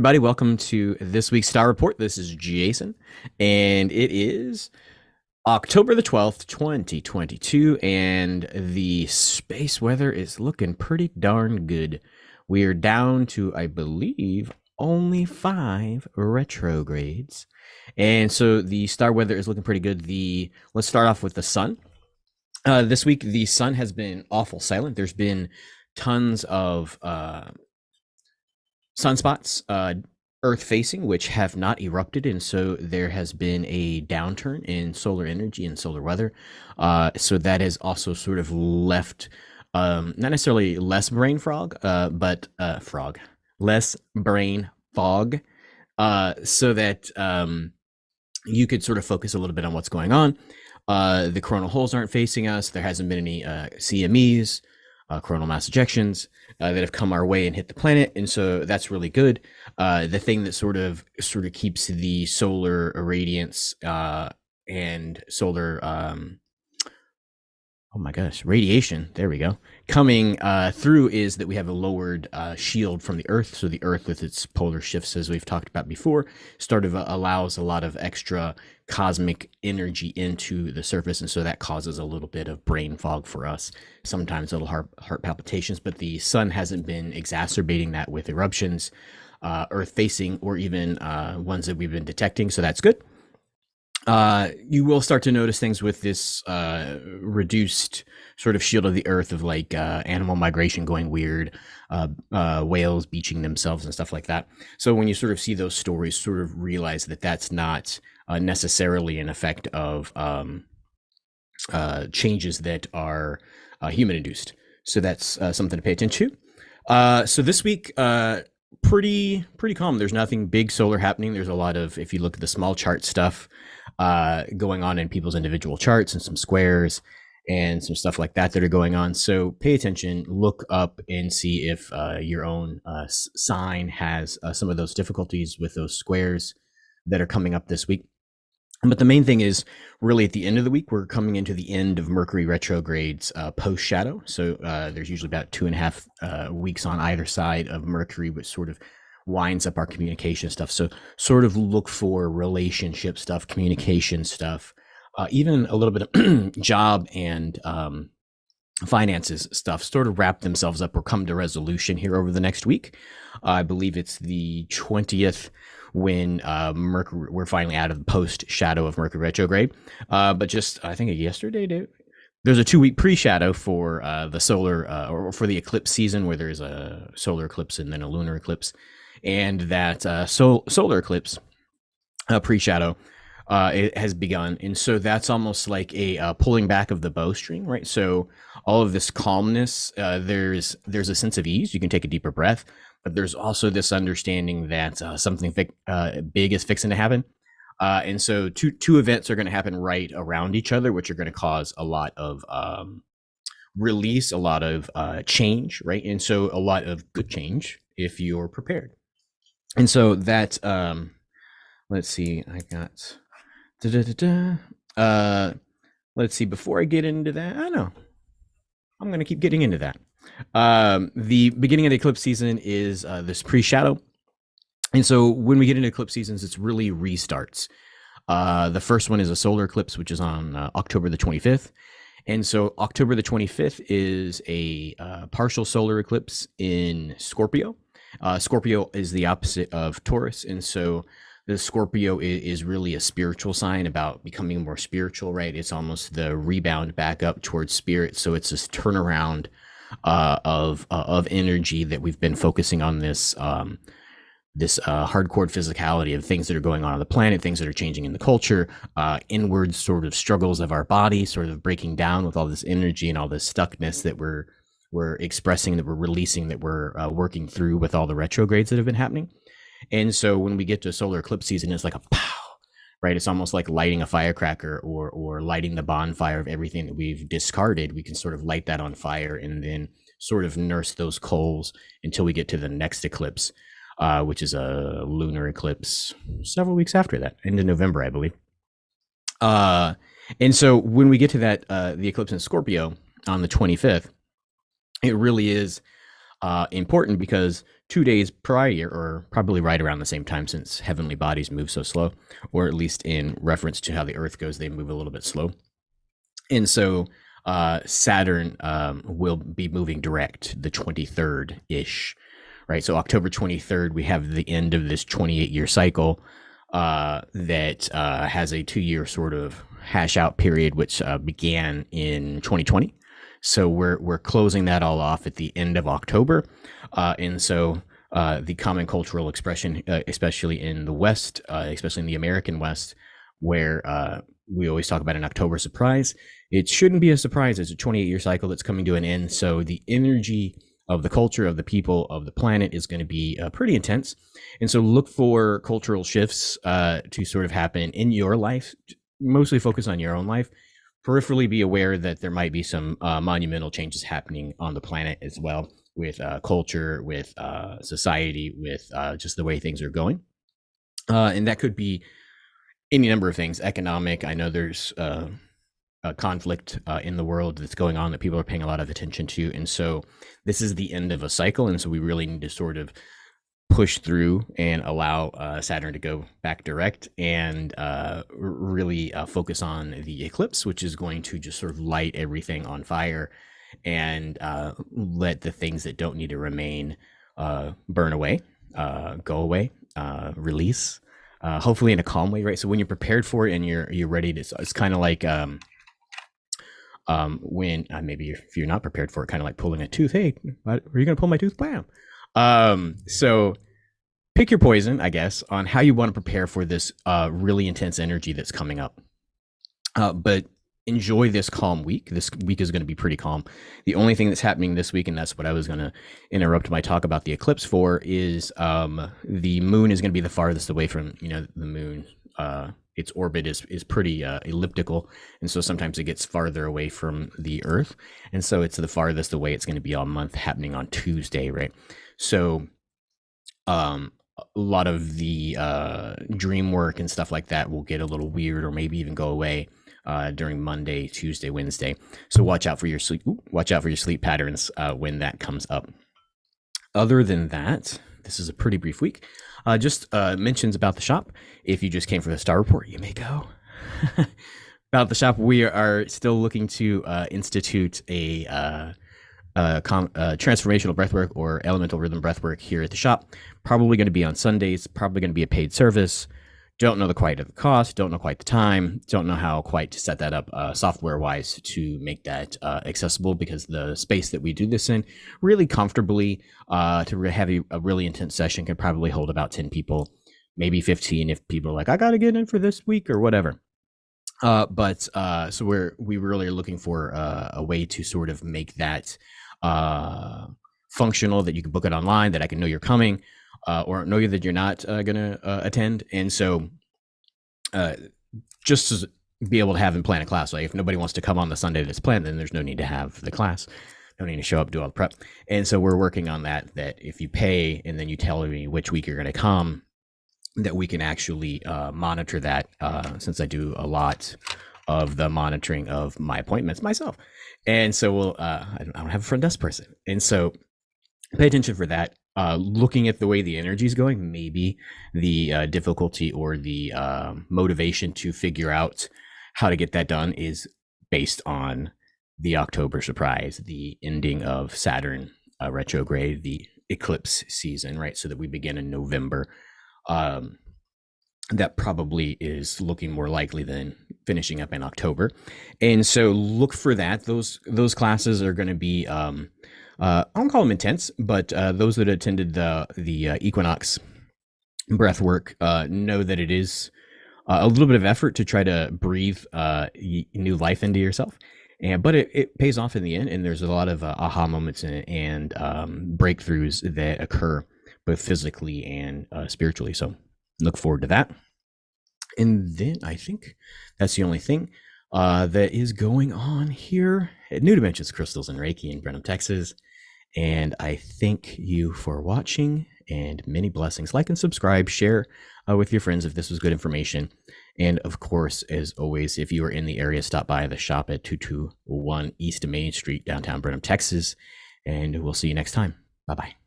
Everybody, welcome to this week's Star Report. This is Jason, and it is October the 12th, 2022, and the space weather is looking pretty darn good. We're down to, I believe, only 5 retrogrades. And so the star weather is looking pretty good. Let's start off with the sun. This week, the sun has been awful silent. There's been tons of sunspots, Earth facing, which have not erupted, and so there has been a downturn in solar energy and solar weather. So that has also sort of left, not necessarily less brain fog, but less brain fog, so that you could sort of focus a little bit on what's going on. The coronal holes aren't facing us. There hasn't been any CMEs, coronal mass ejections, that have come our way and hit the planet, and so that's really good. The thing that sort of keeps the solar irradiance and solar radiation, there we go, coming through is that we have a lowered shield from the Earth. So the Earth, with its polar shifts, as we've talked about before, allows a lot of extra cosmic energy into the surface, and so that causes a little bit of brain fog for us. Sometimes little heart palpitations, but the sun hasn't been exacerbating that with eruptions, Earth facing, or even ones that we've been detecting, so that's good. You will start to notice things with this reduced sort of shield of the Earth, of like animal migration going weird, whales beaching themselves and stuff like that. So when you sort of see those stories, sort of realize that that's not necessarily an effect of changes that are human induced. So that's something to pay attention to. So this week, pretty calm. There's nothing big solar happening. There's a lot of, if you look at the small chart stuff going on in people's individual charts, and some squares and some stuff like that are going on. So pay attention, look up and see if your own sign has some of those difficulties with those squares that are coming up this week. But the main thing is really at the end of the week, we're coming into the end of Mercury Retrograde's post shadow. So there's usually about 2.5 weeks on either side of Mercury, which sort of winds up our communication stuff. So sort of look for relationship stuff, communication stuff, even a little bit of job and finances stuff sort of wrap themselves up or come to resolution here over the next week. I believe it's the 20th when we're finally out of the post shadow of Mercury retrograde. But just, I think yesterday, there's a 2-week pre-shadow for the solar or for the eclipse season, where there's a solar eclipse and then a lunar eclipse, and that solar eclipse pre-shadow it has begun, and so that's almost like a pulling back of the bowstring, right? So all of this calmness, there's a sense of ease. You can take a deeper breath, but there's also this understanding that something big is fixing to happen, and so two events are going to happen right around each other, which are going to cause a lot of release, a lot of change, right? And so a lot of good change if you're prepared. And so that let's see, I got let's see, before I get into that, I know I'm going to keep getting into that. The beginning of the eclipse season is this pre-shadow. And so when we get into eclipse seasons, it's really restarts. The first one is a solar eclipse, which is on October the 25th. And so October the 25th is a partial solar eclipse in Scorpio. Scorpio is the opposite of Taurus. And so the Scorpio is really a spiritual sign, about becoming more spiritual, right? It's almost the rebound back up towards spirit. So it's this turnaround of energy that we've been focusing on, this hardcore physicality of things that are going on the planet, things that are changing in the culture, inward sort of struggles of our body, sort of breaking down with all this energy and all this stuckness that we're expressing, that we're releasing, that we're working through with all the retrogrades that have been happening. And so when we get to solar eclipse season, it's like a pow, right? It's almost like lighting a firecracker, or lighting the bonfire of everything that we've discarded. We can sort of light that on fire and then sort of nurse those coals until we get to the next eclipse, which is a lunar eclipse several weeks after that, end of November, I believe. And so when we get to that, the eclipse in Scorpio on the 25th, it really is important, because 2 days prior, or probably right around the same time, since heavenly bodies move so slow, or at least in reference to how the Earth goes, they move a little bit slow. And so Saturn will be moving direct the 23rd ish, right? So October 23rd, we have the end of this 28-year cycle that has a 2-year sort of hash out period, which began in 2020. So we're closing that all off at the end of October, and so the common cultural expression, especially in the West, especially in the American West, where we always talk about an October surprise. It shouldn't be a surprise. It's a 28-year cycle that's coming to an end. So the energy of the culture, of the people, of the planet is going to be pretty intense. And so look for cultural shifts to sort of happen in your life. Mostly focus on your own life. Peripherally be aware that there might be some monumental changes happening on the planet as well, with culture, with society, with just the way things are going. And that could be any number of things. Economic. I know there's a conflict in the world that's going on that people are paying a lot of attention to. And so this is the end of a cycle. And so we really need to sort of push through and allow Saturn to go back direct, and really focus on the eclipse, which is going to just sort of light everything on fire and let the things that don't need to remain burn away, go away, release, hopefully in a calm way, right? So when you're prepared for it and you're ready to, it's kind of like when maybe if you're not prepared for it, kind of like pulling a tooth. Hey, are you going to pull my tooth? Bam. So pick your poison, I guess, on how you want to prepare for this really intense energy that's coming up. But enjoy this calm week. This week is going to be pretty calm. The only thing that's happening this week, and that's what I was going to interrupt my talk about the eclipse for, is the moon is going to be the farthest away from, the moon. Its orbit is pretty elliptical, and so sometimes it gets farther away from the Earth, and so it's the farthest away it's going to be all month, happening on Tuesday, right? So a lot of the dream work and stuff like that will get a little weird, or maybe even go away during Monday, Tuesday, Wednesday. So watch out for your sleep. Watch out for your sleep patterns when that comes up. Other than that, this is a pretty brief week. Just mentions about the shop. If you just came for the star report, you may go. About the shop, we are still looking to institute a transformational breathwork or elemental rhythm breathwork here at the shop. Probably going to be on Sundays. Probably going to be a paid service. Don't know quite the cost. Don't know quite the time. Don't know how quite to set that up software-wise to make that accessible, because the space that we do this in really comfortably to have a really intense session can probably hold about 10 people, maybe 15 if people are like, I got to get in for this week or whatever. So we really are looking for a way to sort of make that functional, that you can book it online, that I can know you're coming, or know that you're not going to attend. And so just to be able to have and plan a class. Like if nobody wants to come on the Sunday that's planned, then there's no need to have the class. No need to show up, do all the prep. And so we're working on that if you pay and then you tell me which week you're going to come, that we can actually monitor that, since I do a lot of the monitoring of my appointments myself. And so I don't have a front desk person. And so pay attention for that. Looking at the way the energy is going, maybe the difficulty or the motivation to figure out how to get that done is based on the October surprise, the ending of Saturn retrograde, the eclipse season, right? So that we begin in November. That probably is looking more likely than finishing up in October. And so look for that. Those classes are going to be, I don't call them intense, but those that attended the equinox breath work know that it is a little bit of effort to try to breathe new life into yourself. But it pays off in the end, and there's a lot of aha moments and breakthroughs that occur both physically and spiritually. So look forward to that. And then I think that's the only thing that is going on here at New Dimensions Crystals and Reiki in Brenham, Texas. And I thank you for watching, and many blessings. Like and subscribe, share with your friends if this was good information. And of course, as always, if you are in the area, stop by the shop at 221 East Main Street, downtown Brenham, Texas. And we'll see you next time. Bye-bye.